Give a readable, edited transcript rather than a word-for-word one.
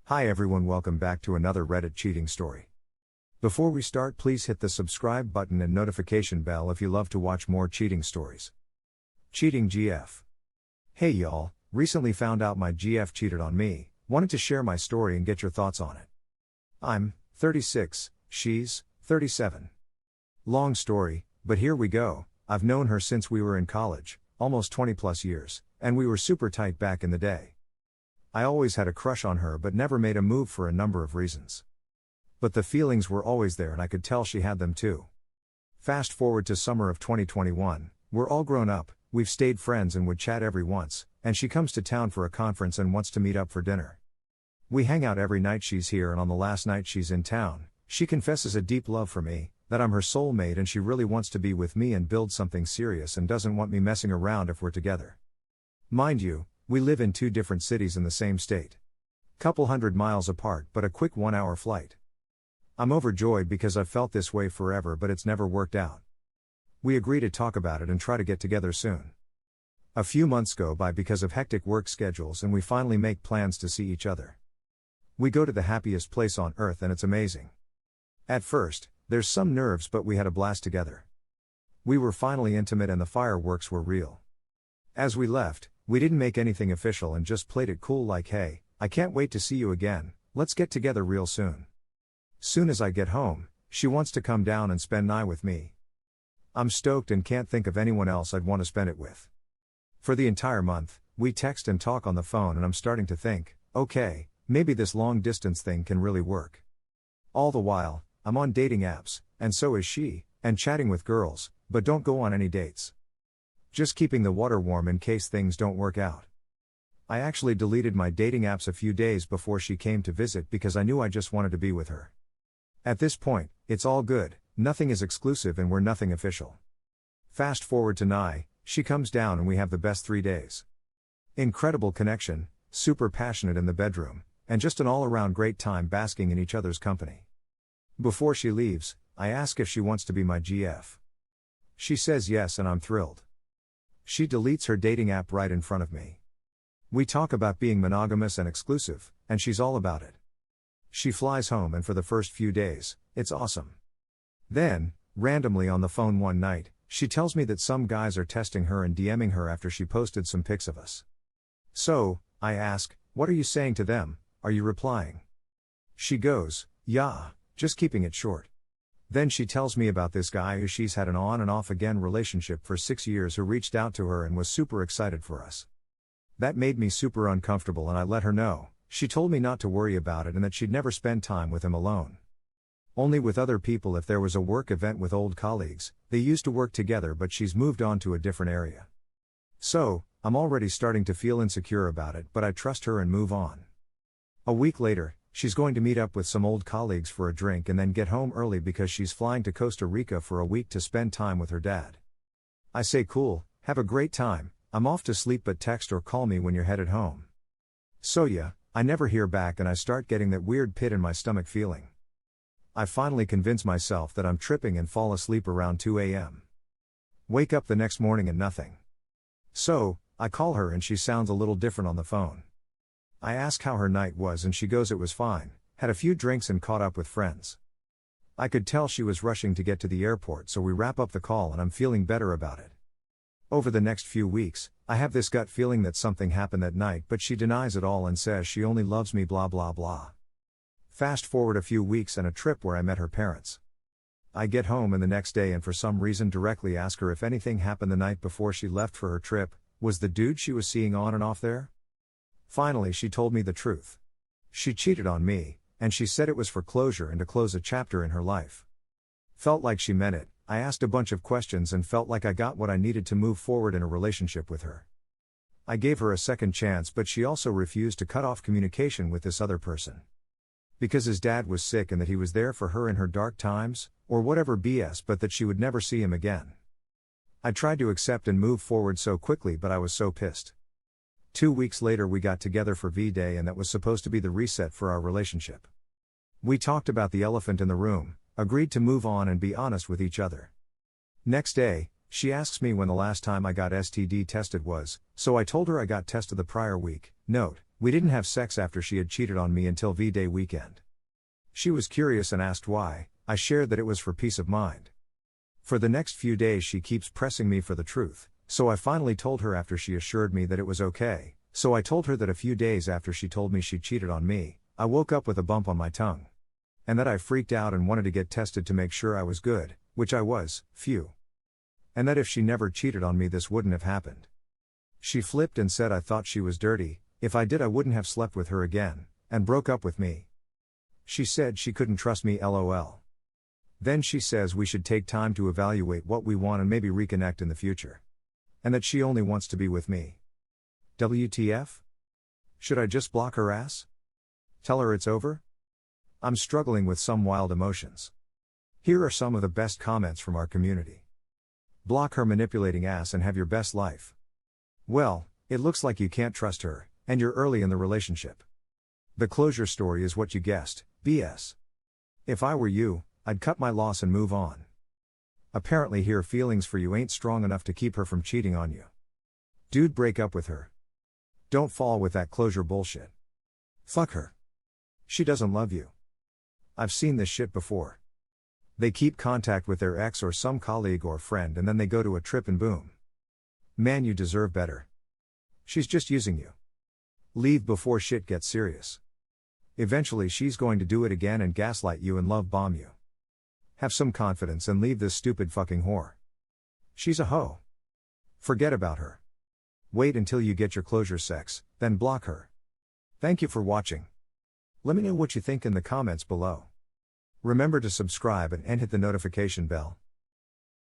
Hi everyone, welcome back to another Reddit cheating story. Before we start, please hit the subscribe button and notification bell if you love to watch more cheating stories. Cheating GF. Hey y'all, recently found out my GF cheated on me, wanted to share my story and get your thoughts on it. I'm 36, she's 37. Long story, but here we go. I've known her since we were in college, almost 20 plus years, and we were super tight back in the day. I always had a crush on her but never made a move for a number of reasons. But the feelings were always there and I could tell she had them too. Fast forward to summer of 2021, we're all grown up, we've stayed friends and would chat every once, and she comes to town for a conference and wants to meet up for dinner. We hang out every night she's here, and on the last night she's in town, she confesses a deep love for me, that I'm her soulmate and she really wants to be with me and build something serious and doesn't want me messing around if we're together. Mind you, we live in two different cities in the same state. Couple 100 miles apart but a quick 1-hour flight. I'm overjoyed because I've felt this way forever but it's never worked out. We agree to talk about it and try to get together soon. A few months go by because of hectic work schedules and we finally make plans to see each other. We go to the happiest place on earth and it's amazing. At first, there's some nerves but we had a blast together. We were finally intimate and the fireworks were real. As we left, we didn't make anything official and just played it cool like, hey, I can't wait to see you again, let's get together real soon. Soon as I get home, she wants to come down and spend night with me. I'm stoked and can't think of anyone else I'd want to spend it with. For the entire month, we text and talk on the phone and I'm starting to think, okay, maybe this long distance thing can really work. All the while, I'm on dating apps, and so is she, and chatting with girls, but don't go on any dates. Just keeping the water warm in case things don't work out. I actually deleted my dating apps a few days before she came to visit because I knew I just wanted to be with her. At this point, it's all good, nothing is exclusive and we're nothing official. Fast forward to Nye, she comes down and we have the best 3 days. Incredible connection, super passionate in the bedroom, and just an all-around great time basking in each other's company. Before she leaves, I ask if she wants to be my GF. She says yes and I'm thrilled. She deletes her dating app right in front of me. We talk about being monogamous and exclusive, and she's all about it. She flies home and for the first few days, it's awesome. Then, randomly on the phone one night, she tells me that some guys are testing her and DMing her after she posted some pics of us. So, I ask, what are you saying to them, are you replying? She goes, yeah, just keeping it short. Then she tells me about this guy who she's had an on and off again relationship for 6 years who reached out to her and was super excited for us. That made me super uncomfortable and I let her know. She told me not to worry about it and that she'd never spend time with him alone. Only with other people if there was a work event with old colleagues, they used to work together but she's moved on to a different area. So, I'm already starting to feel insecure about it but I trust her and move on. A week later, she's going to meet up with some old colleagues for a drink and then get home early because she's flying to Costa Rica for a week to spend time with her dad. I say cool, have a great time, I'm off to sleep but text or call me when you're headed home. So yeah, I never hear back and I start getting that weird pit in my stomach feeling. I finally convince myself that I'm tripping and fall asleep around 2 a.m. Wake up the next morning and nothing. So, I call her and she sounds a little different on the phone. I ask how her night was and she goes it was fine, had a few drinks and caught up with friends. I could tell she was rushing to get to the airport so we wrap up the call and I'm feeling better about it. Over the next few weeks, I have this gut feeling that something happened that night but she denies it all and says she only loves me blah blah blah. Fast forward a few weeks and a trip where I met her parents. I get home and the next day and for some reason directly ask her if anything happened the night before she left for her trip, was the dude she was seeing on and off there? Finally she told me the truth. She cheated on me, and she said it was for closure and to close a chapter in her life. Felt like she meant it, I asked a bunch of questions and felt like I got what I needed to move forward in a relationship with her. I gave her a second chance but she also refused to cut off communication with this other person. Because his dad was sick and that he was there for her in her dark times, or whatever BS but that she would never see him again. I tried to accept and move forward so quickly but I was so pissed. 2 weeks later we got together for V-Day and that was supposed to be the reset for our relationship. We talked about the elephant in the room, agreed to move on and be honest with each other. Next day, she asks me when the last time I got STD tested was, so I told her I got tested the prior week. Note, We didn't have sex after she had cheated on me until V-Day weekend. She was curious and asked why. I shared that it was for peace of mind. For the next few days she keeps pressing me for the truth, so I finally told her after she assured me that it was okay. So I told her that a few days after she told me she cheated on me, I woke up with a bump on my tongue. And that I freaked out and wanted to get tested to make sure I was good, which I was, phew. And that if she never cheated on me this wouldn't have happened. She flipped and said I thought she was dirty, if I did I wouldn't have slept with her again, and broke up with me. She said she couldn't trust me lol. Then she says we should take time to evaluate what we want and maybe reconnect in the future. And that she only wants to be with me. WTF? Should I just block her ass? Tell her it's over? I'm struggling with some wild emotions. Here are some of the best comments from our community. Block her manipulating ass and have your best life. Well, it looks like you can't trust her, and you're early in the relationship. The closure story is what you guessed, BS. If I were you, I'd cut my loss and move on. Apparently her feelings for you ain't strong enough to keep her from cheating on you. Dude, break up with her. Don't fall with that closure bullshit. Fuck her. She doesn't love you. I've seen this shit before. They keep contact with their ex or some colleague or friend and then they go to a trip and boom. Man, you deserve better. She's just using you. Leave before shit gets serious. Eventually she's going to do it again and gaslight you and love bomb you. Have some confidence and leave this stupid fucking whore. She's a hoe. Forget about her. Wait until you get your closure sex, then block her. Thank you for watching. Let me know what you think in the comments below. Remember to subscribe and hit the notification bell.